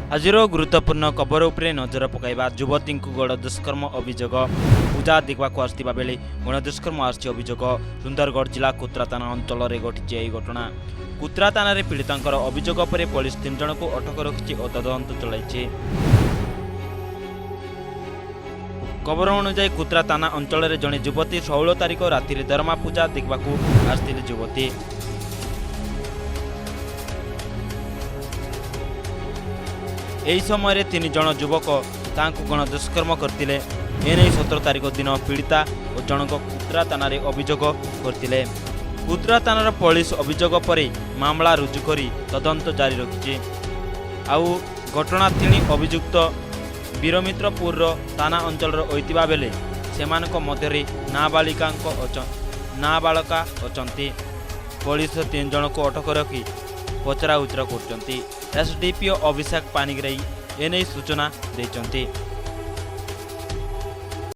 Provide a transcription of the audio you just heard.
आजिर गुरुत्वपूर्ण खबर उपरे नजर पकाइबा युवती गण दुष्कर्म अभियोग पूजा देखा आसता बेले गण दुष्कर्म आसी अभियोग सुंदरगढ़ जिला कुत्रा थाना अंचल में घटी यह घटना कुत्रा थाना पीड़िता अभियोग पर पुलिस 3 जन को अटक रखी और तदंत चलाई। खबर अनुसार कुत्रा थाना अंचल में जड़े युवती 16 तारिख राति दरमा पूजा देखा आसती युवती यही समय 3 जन युवक गण दुष्कर्म करते एने 17 तारिख दिन पीड़िता और जनक कुत्रा थाना अभियोग करते कुत्रा थानार पुलिस अभियोग पर मामला रुजु कर तदंत जारी रखिछि। आउ घटना थिणी अभियुक्त वीरमित्रपुर थाना अंचल होइतिबा बेले सेमानक मध्यरे नाबालिका अछंती पुलिस 3 जन को अटक रखी पचरा उचरा करछंती। एसडीपीओ अभिषेक पानिग्राही एने सूचना देछंती।